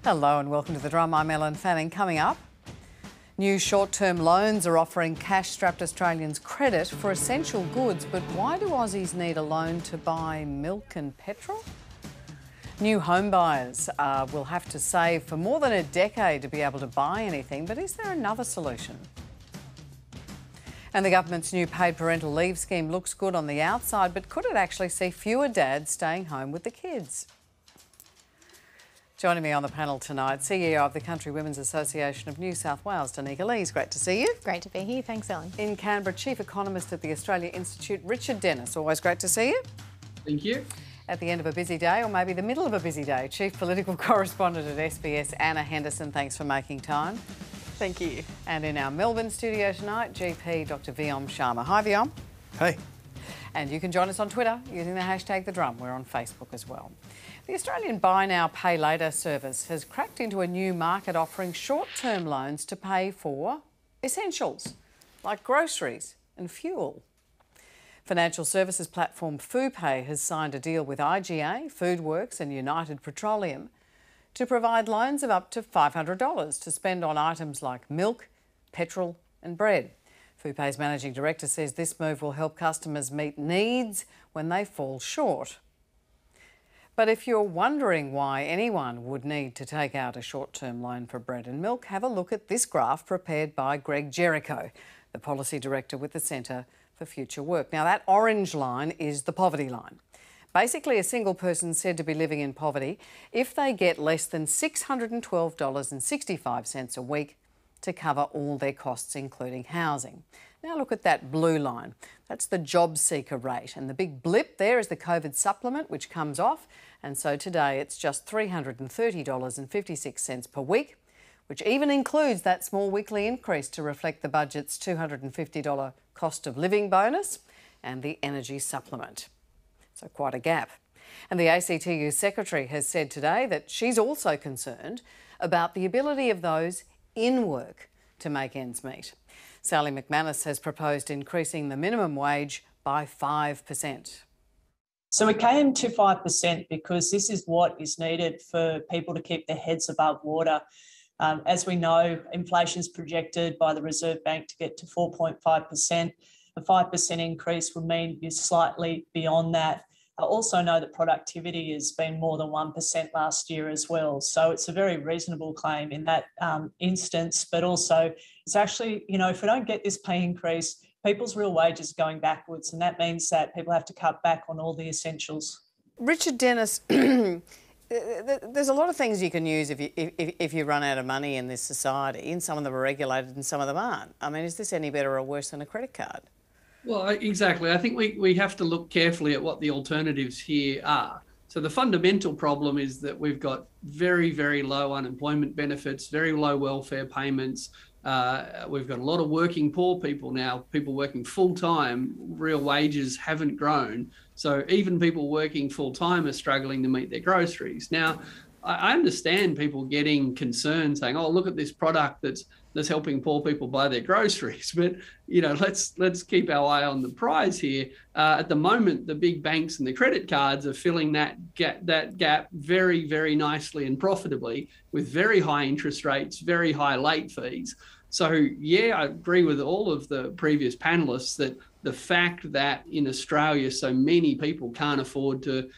Hello and welcome to The Drum. I'm Ellen Fanning. Coming up, new short-term loans are offering cash-strapped Australians credit for essential goods, but why do Aussies need a loan to buy milk and petrol? New home buyers will have to save for more than a decade to be able to buy anything, but is there another solution? And the government's new paid parental leave scheme looks good on the outside, but could it actually see fewer dads staying home with the kids? Joining me on the panel tonight, CEO of the Country Women's Association of New South Wales, Danica Lees. Great to see you. Great to be here. Thanks, Ellen. In Canberra, Chief Economist at the Australia Institute, Richard Dennis. Always great to see you. Thank you. At the end of a busy day, or maybe the middle of a busy day, Chief Political Correspondent at SBS, Anna Henderson. Thanks for making time. Thank you. And in our Melbourne studio tonight, GP Dr Vyom Sharma. Hi, Vyom. Hey. And you can join us on Twitter using the hashtag The Drum. We're on Facebook as well. The Australian Buy Now, Pay Later service has cracked into a new market offering short-term loans to pay for essentials like groceries and fuel. Financial services platform FooPay has signed a deal with IGA, Foodworks and United Petroleum to provide loans of up to $500 to spend on items like milk, petrol and bread. FooPay's managing director says this move will help customers meet needs when they fall short. But if you're wondering why anyone would need to take out a short-term loan for bread and milk, have a look at this graph prepared by Greg Jericho, the policy director with the Centre for Future Work. Now, that orange line is the poverty line. Basically, a single person said to be living in poverty if they get less than $612.65 a week to cover all their costs, including housing. Now look at that blue line. That's the job seeker rate. And the big blip there is the COVID supplement, which comes off. And so today it's just $330.56 per week, which even includes that small weekly increase to reflect the budget's $250 cost of living bonus and the energy supplement. So quite a gap. And the ACTU Secretary has said today that she's also concerned about the ability of those in work to make ends meet. Sally McManus has proposed increasing the minimum wage by 5%. So we came to 5% because this is what is needed for people to keep their heads above water. As we know, inflation is projected by the Reserve Bank to get to 4.5%. A 5% increase would mean you're slightly beyond that. I also know that productivity has been more than 1% last year as well. So it's a very reasonable claim in that instance, but also it's actually, if we don't get this pay increase, people's real wages are going backwards, and that means that people have to cut back on all the essentials. Richard Dennis, there's a lot of things you can use if you run out of money in this society, and some of them are regulated and some of them aren't. I mean, is this any better or worse than a credit card? Well, exactly. I think we have to look carefully at what the alternatives here are. So the fundamental problem is that we've got very, very low unemployment benefits, very low welfare payments. We've got a lot of working poor people now, people working full-time, real wages haven't grown. So even people working full-time are struggling to meet their groceries. Now, I understand people getting concerned saying, oh, look at this product that's helping poor people buy their groceries. But, let's keep our eye on the prize here. At the moment, the big banks and the credit cards are filling that gap very, very nicely and profitably with very high interest rates, very high late fees. So, yeah, I agree with all of the previous panelists that the fact that in Australia so many people can't afford to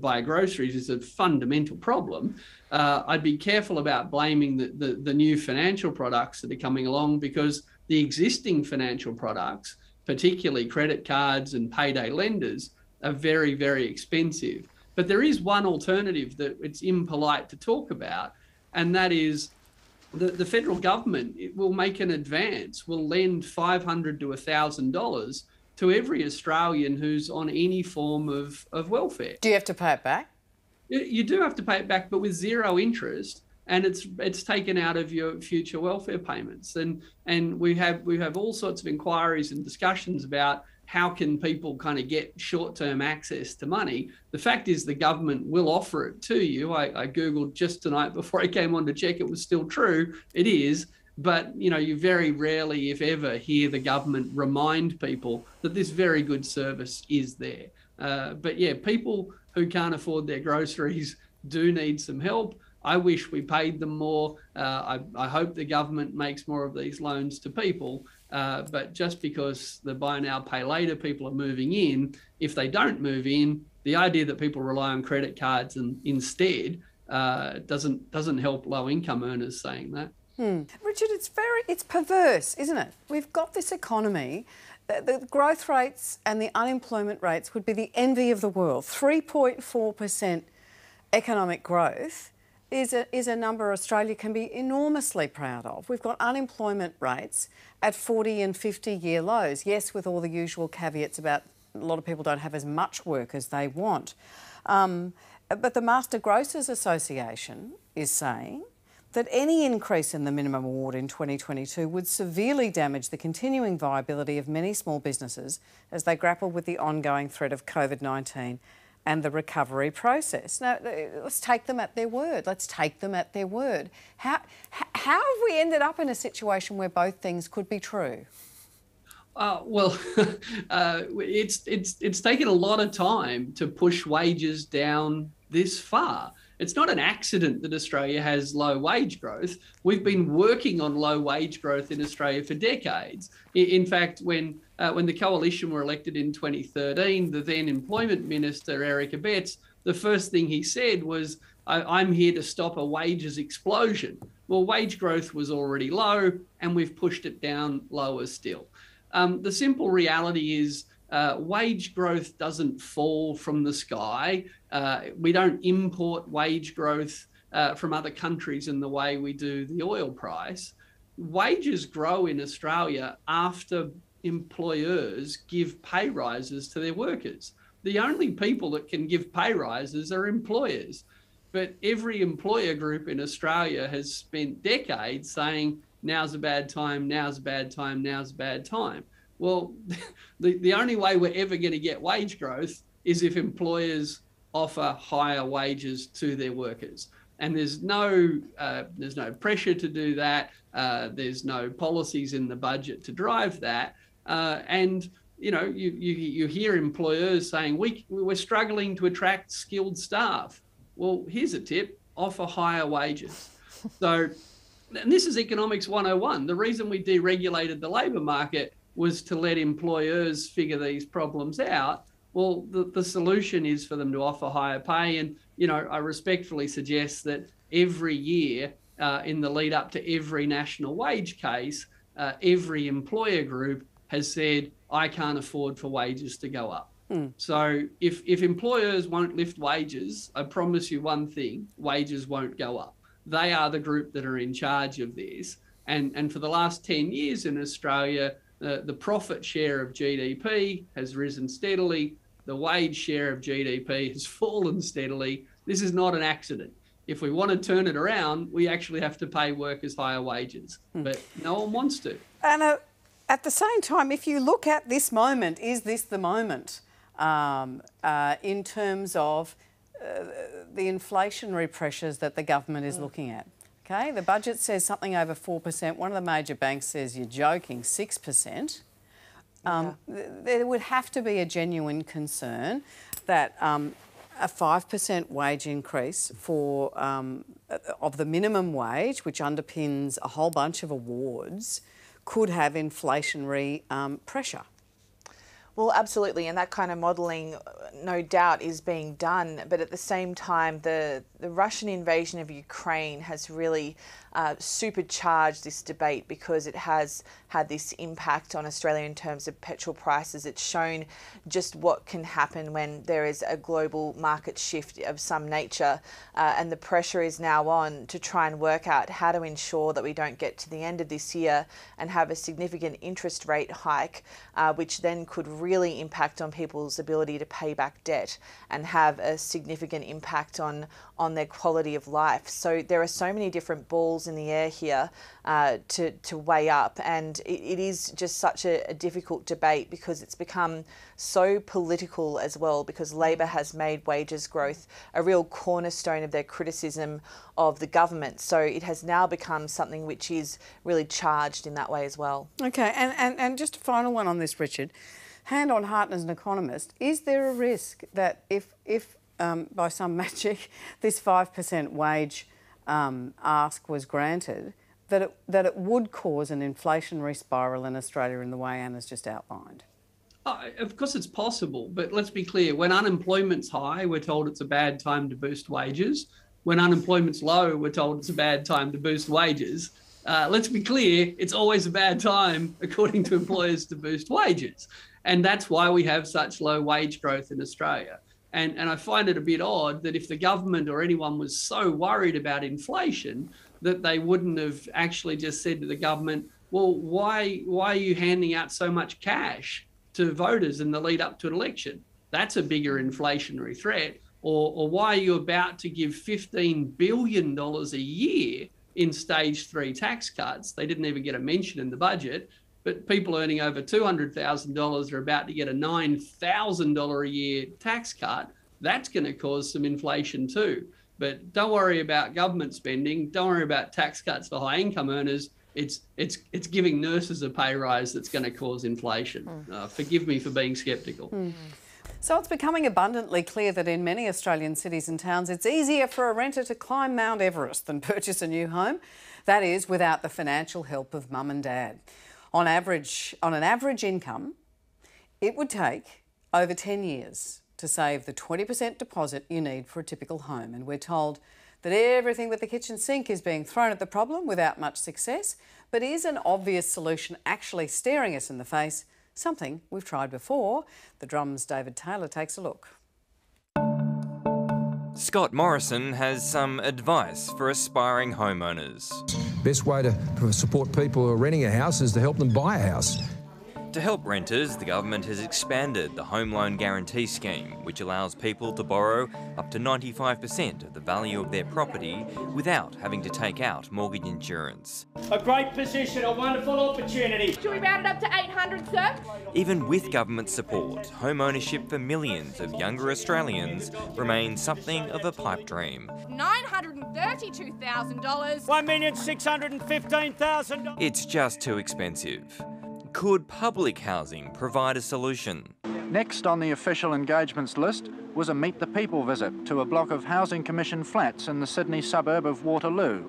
buy groceries is a fundamental problem. I'd be careful about blaming the new financial products that are coming along, because the existing financial products, particularly credit cards and payday lenders, are very, very expensive. But there is one alternative that it's impolite to talk about, and that is the federal government will make an advance, will lend $500 to $1,000 to every Australian who's on any form of welfare. Do you have to pay it back? You do have to pay it back, but with zero interest, and it's taken out of your future welfare payments. And we have all sorts of inquiries and discussions about how can people kind of get short-term access to money. The fact is the government will offer it to you. I Googled just tonight before I came on to check it was still true. It is. But, you very rarely, if ever, hear the government remind people that this very good service is there. But yeah, people who can't afford their groceries do need some help. I wish we paid them more. I hope the government makes more of these loans to people. But just because the buy now, pay later people are moving in, if they don't move in, the idea that people rely on credit cards and instead doesn't help low income earners saying that. Richard, it's perverse, isn't it? We've got this economy. The growth rates and the unemployment rates would be the envy of the world. 3.4% economic growth is a number Australia can be enormously proud of. We've got unemployment rates at 40 and 50-year lows. Yes, with all the usual caveats about a lot of people don't have as much work as they want. But the Master Grocers Association is saying that any increase in the minimum award in 2022 would severely damage the continuing viability of many small businesses as they grapple with the ongoing threat of COVID-19 and the recovery process. Now, let's take them at their word. How have we ended up in a situation where both things could be true? Well, it's taken a lot of time to push wages down this far. It's not an accident that Australia has low wage growth. We've been working on low wage growth in Australia for decades. In fact, when the coalition were elected in 2013, the then employment minister, Eric Abetz, the first thing he said was, I'm here to stop a wages explosion. Well, wage growth was already low and we've pushed it down lower still. The simple reality is wage growth doesn't fall from the sky. We don't import wage growth from other countries in the way we do the oil price. Wages grow in Australia after employers give pay rises to their workers. The only people that can give pay rises are employers. But every employer group in Australia has spent decades saying, now's a bad time, now's a bad time, now's a bad time. Well, the only way we're ever going to get wage growth is if employers offer higher wages to their workers. And there's no pressure to do that. There's no policies in the budget to drive that. And you hear employers saying we're struggling to attract skilled staff. Well, here's a tip: offer higher wages. So, and this is economics 101. The reason we deregulated the labour market was to let employers figure these problems out. Well, the solution is for them to offer higher pay. And, I respectfully suggest that every year in the lead up to every national wage case, every employer group has said, I can't afford for wages to go up. So if employers won't lift wages, I promise you one thing, wages won't go up. They are the group that are in charge of this. And for the last 10 years in Australia, the profit share of GDP has risen steadily. The wage share of GDP has fallen steadily. This is not an accident. If we want to turn it around, we actually have to pay workers higher wages. But no one wants to. And at the same time, if you look at this moment, is this the moment in terms of the inflationary pressures that the government is looking at? Okay, the budget says something over 4%. One of the major banks says you're joking, 6%. There would have to be a genuine concern that a 5% wage increase of the minimum wage, which underpins a whole bunch of awards, could have inflationary pressure. Well, absolutely, and that kind of modelling, no doubt, is being done. But at the same time, the Russian invasion of Ukraine has really supercharged this debate because it has had this impact on Australia in terms of petrol prices. It's shown just what can happen when there is a global market shift of some nature, and the pressure is now on to try and work out how to ensure that we don't get to the end of this year and have a significant interest rate hike, which then could really impact on people's ability to pay back debt and have a significant impact on their quality of life. So there are so many different balls in the air here to weigh up, and it is just such a difficult debate because it's become so political as well, because Labor has made wages growth a real cornerstone of their criticism of the government. So it has now become something which is really charged in that way as well. Okay, and just a final one on this, Richard. Hand on heart as an economist, is there a risk that if by some magic this 5% wage ask was granted, that it would cause an inflationary spiral in Australia in the way Anna's just outlined? Of course it's possible, but let's be clear. When unemployment's high, we're told it's a bad time to boost wages. When unemployment's low, we're told it's a bad time to boost wages. Let's be clear, it's always a bad time, according to employers, to boost wages. And that's why we have such low wage growth in Australia. And I find it a bit odd that if the government or anyone was so worried about inflation, that they wouldn't have actually just said to the government, well, why are you handing out so much cash to voters in the lead up to an election? That's a bigger inflationary threat. Or why are you about to give $15 billion a year in stage 3 tax cuts? They didn't even get a mention in the budget, but people earning over $200,000 are about to get a $9,000 a year tax cut. That's going to cause some inflation too. But don't worry about government spending. Don't worry about tax cuts for high income earners. It's giving nurses a pay rise that's going to cause inflation. Forgive me for being sceptical. So it's becoming abundantly clear that in many Australian cities and towns, it's easier for a renter to climb Mount Everest than purchase a new home. That is, without the financial help of mum and dad. On an average income, it would take over 10 years to save the 20% deposit you need for a typical home. And we're told that everything with the kitchen sink is being thrown at the problem without much success. But is an obvious solution actually staring us in the face? Something we've tried before. The Drum's David Taylor takes a look. Scott Morrison has some advice for aspiring homeowners. Best way to support people who are renting a house is to help them buy a house. To help renters, the government has expanded the Home Loan Guarantee Scheme, which allows people to borrow up to 95% of the value of their property without having to take out mortgage insurance. A great position, a wonderful opportunity. Should we round it up to 800, sir? Even with government support, home ownership for millions of younger Australians remains something of a pipe dream. $932,000. $1,615,000. It's just too expensive. Could public housing provide a solution? Next on the official engagements list was a Meet the People visit to a block of Housing Commission flats in the Sydney suburb of Waterloo.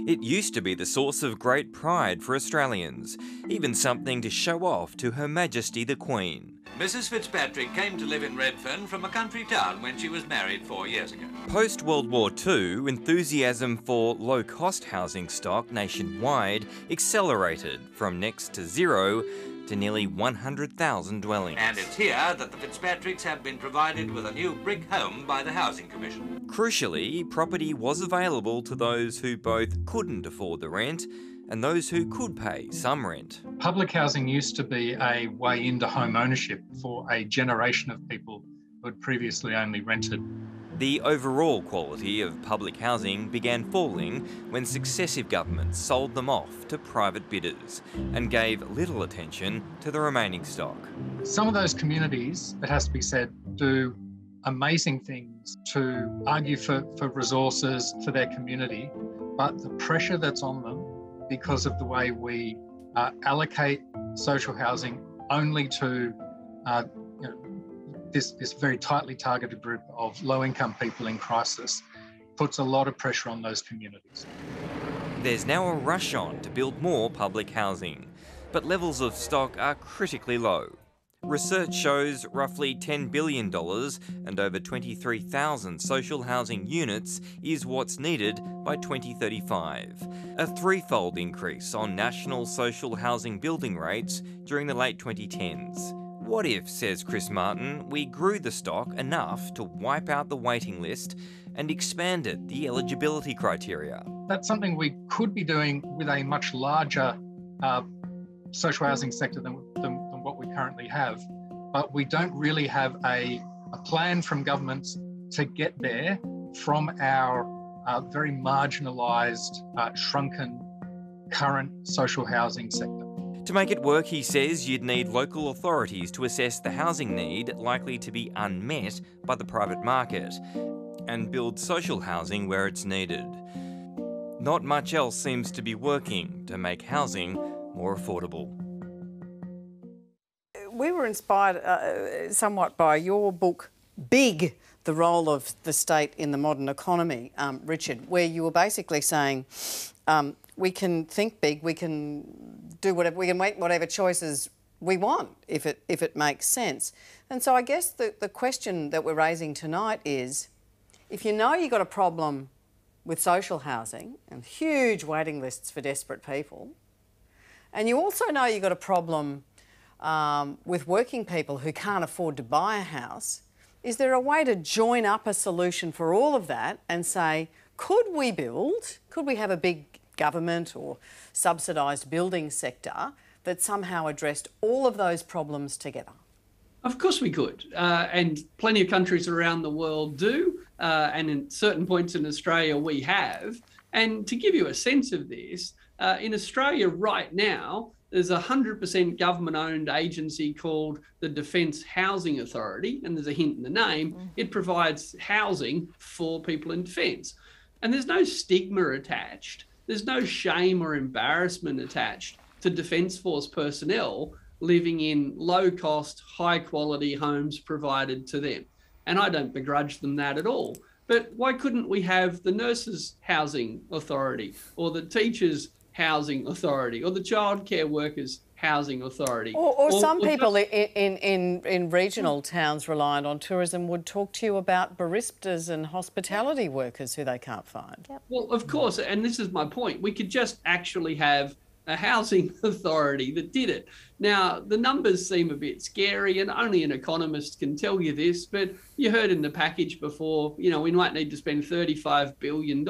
It used to be the source of great pride for Australians, even something to show off to Her Majesty the Queen. Mrs Fitzpatrick came to live in Redfern from a country town when she was married 4 years ago. Post-World War II, enthusiasm for low-cost housing stock nationwide accelerated from next to zero to nearly 100,000 dwellings. And it's here that the Fitzpatricks have been provided with a new brick home by the Housing Commission. Crucially, property was available to those who both couldn't afford the rent and those who could pay some rent. Public housing used to be a way into home ownership for a generation of people who had previously only rented. The overall quality of public housing began falling when successive governments sold them off to private bidders and gave little attention to the remaining stock. Some of those communities, it has to be said, do amazing things to argue for resources for their community, but the pressure that's on them because of the way we allocate social housing only to this very tightly targeted group of low-income people in crisis puts a lot of pressure on those communities. There's now a rush on to build more public housing, but levels of stock are critically low. Research shows roughly $10 billion and over 23,000 social housing units is what's needed by 2035, a threefold increase on national social housing building rates during the late 2010s. What if, says Chris Martin, we grew the stock enough to wipe out the waiting list and expanded the eligibility criteria? That's something we could be doing with a much larger social housing sector than what we currently have, but we don't really have a plan from governments to get there from our very marginalised, shrunken current social housing sector. To make it work, he says, you'd need local authorities to assess the housing need likely to be unmet by the private market and build social housing where it's needed. Not much else seems to be working to make housing more affordable. We were inspired somewhat by your book, big the role of the state in the modern economy, Richard, where you were basically saying we can think big, we can do whatever, we can make whatever choices we want if it makes sense. And so I guess the question that we're raising tonight is, if you know you've got a problem with social housing and huge waiting lists for desperate people, and you also know you've got a problem with working people who can't afford to buy a house, is there a way to join up a solution for all of that and say, could we have a big government or subsidised building sector that somehow addressed all of those problems together? Of course we could, and plenty of countries around the world do, and in certain points in Australia we have. And to give you a sense of this, in Australia right now, there's a 100% government-owned agency called the Defence Housing Authority, and there's a hint in the name. It provides housing for people in defence. And there's no stigma attached. There's no shame or embarrassment attached to Defence Force personnel living in low-cost, high-quality homes provided to them. And I don't begrudge them that at all. But why couldn't we have the Nurses Housing Authority or the Teachers Housing Authority or the Childcare Workers Housing Authority? Or some people in regional towns reliant on tourism would talk to you about baristas and hospitality workers who they can't find. Yep. Well, of course, and this is my point. We could just actually have a housing authority that did it. Now, the numbers seem a bit scary, and only an economist can tell you this, but you heard in the package before, you know, we might need to spend $35 billion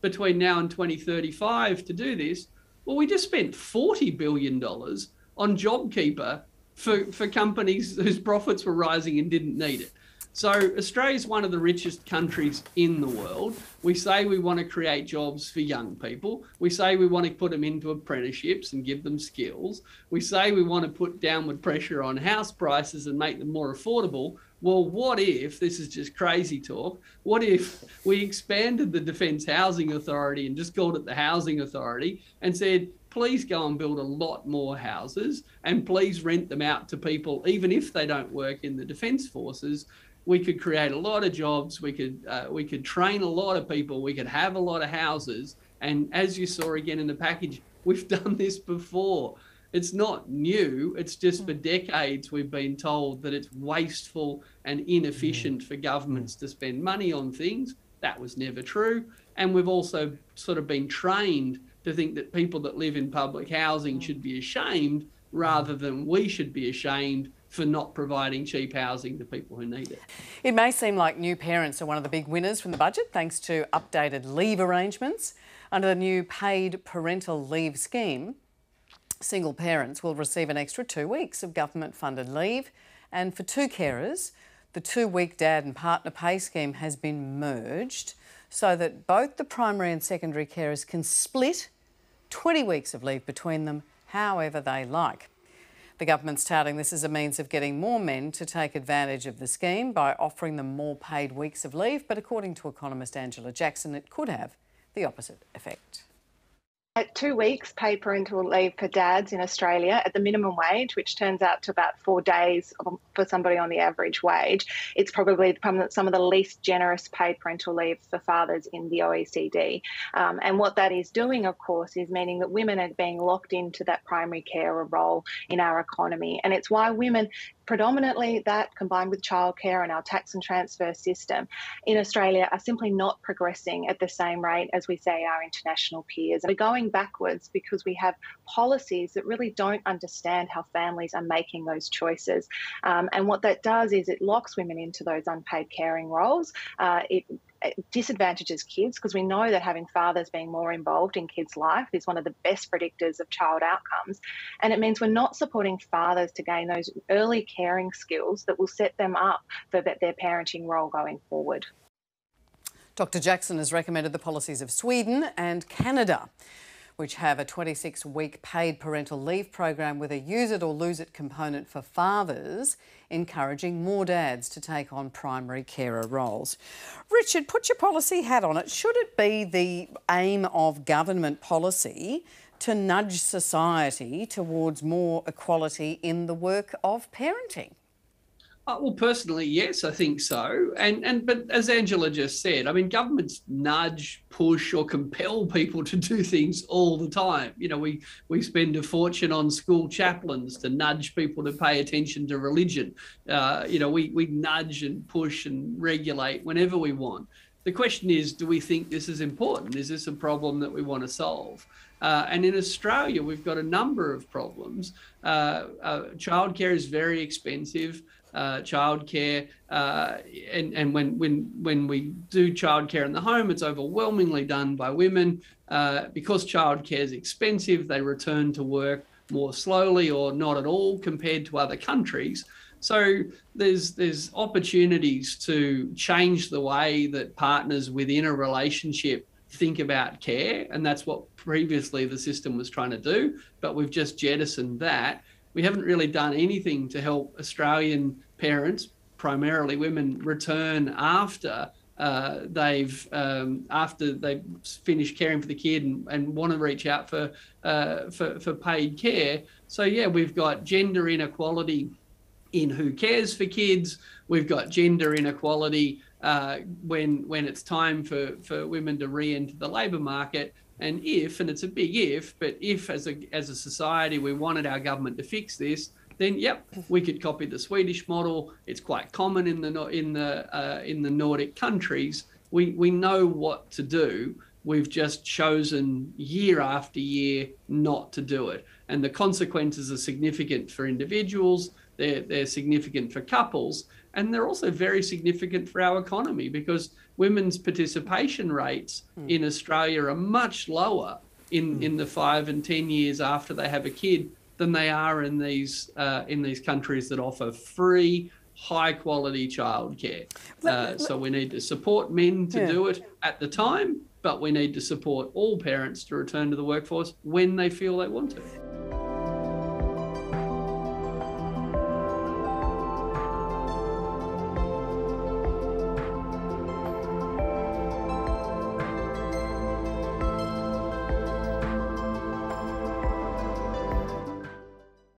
between now and 2035 to do this. Well, we just spent $40 billion on JobKeeper for companies whose profits were rising and didn't need it. So Australia's one of the richest countries in the world. We say we want to create jobs for young people. We say we want to put them into apprenticeships and give them skills. We say we want to put downward pressure on house prices and make them more affordable. Well, what if, this is just crazy talk, what if we expanded the Defence Housing Authority and just called it the Housing Authority and said, please go and build a lot more houses and please rent them out to people, even if they don't work in the Defence Forces. We could create a lot of jobs, we could train a lot of people, we could have a lot of houses. And as you saw again in the package, we've done this before. It's not new, it's just for decades we've been told that it's wasteful and inefficient for governments to spend money on things. That was never true. And we've also sort of been trained to think that people that live in public housing should be ashamed rather than we should be ashamed for not providing cheap housing to people who need it. It may seem like new parents are one of the big winners from the budget thanks to updated leave arrangements. Under the new paid parental leave scheme, single parents will receive an extra 2 weeks of government-funded leave, and for two carers, the 2-week dad and partner pay scheme has been merged so that both the primary and secondary carers can split 20 weeks of leave between them however they like. The government's touting this as a means of getting more men to take advantage of the scheme by offering them more paid weeks of leave, but according to economist Angela Jackson, it could have the opposite effect. At 2 weeks paid parental leave for dads in Australia at the minimum wage, which turns out to about 4 days for somebody on the average wage, it's probably some of the least generous paid parental leave for fathers in the OECD. And what that is doing, of course, is meaning that women are being locked into that primary carer role in our economy. And it's why women, predominantly that combined with childcare and our tax and transfer system in Australia, are simply not progressing at the same rate as we say our international peers. We're going backwards because we have policies that really don't understand how families are making those choices. And what that does is it locks women into those unpaid caring roles. It disadvantages kids because we know that having fathers being more involved in kids' life is one of the best predictors of child outcomes. And it means we're not supporting fathers to gain those early caring skills that will set them up for their parenting role going forward. Dr. Jackson has recommended the policies of Sweden and Canada, which have a 26-week paid parental leave program with a use it or lose it component for fathers, encouraging more dads to take on primary carer roles. Richard, put your policy hat on it. Should it be the aim of government policy to nudge society towards more equality in the work of parenting? Well, personally, yes, I think so. But as Angela just said, I mean, governments nudge, push, or compel people to do things all the time. You know, we spend a fortune on school chaplains to nudge people to pay attention to religion. You know, we nudge and push and regulate whenever we want. The question is, do we think this is important? Is this a problem that we want to solve? And in Australia, we've got a number of problems. Childcare is very expensive. Childcare, and when we do childcare in the home, it's overwhelmingly done by women. Because childcare is expensive, they return to work more slowly or not at all compared to other countries. So there's opportunities to change the way that partners within a relationship think about care, and that's what previously the system was trying to do, but we've just jettisoned that. We haven't really done anything to help Australian parents, primarily women, return after they've finished caring for the kid and want to reach out for paid care. So yeah, we've got gender inequality in who cares for kids. We've got gender inequality when it's time for women to re-enter the labour market. And it's a big if, but if as a society we wanted our government to fix this, then yep, we could copy the Swedish model. It's quite common in the Nordic countries. We know what to do. We've just chosen year after year not to do it, and the consequences are significant for individuals. They're significant for couples, and they're also very significant for our economy, because women's participation rates in Australia are much lower in the 5 and 10 years after they have a kid than they are in these countries that offer free, high quality childcare. So we need to support men to do it at the time, but we need to support all parents to return to the workforce when they feel they want to.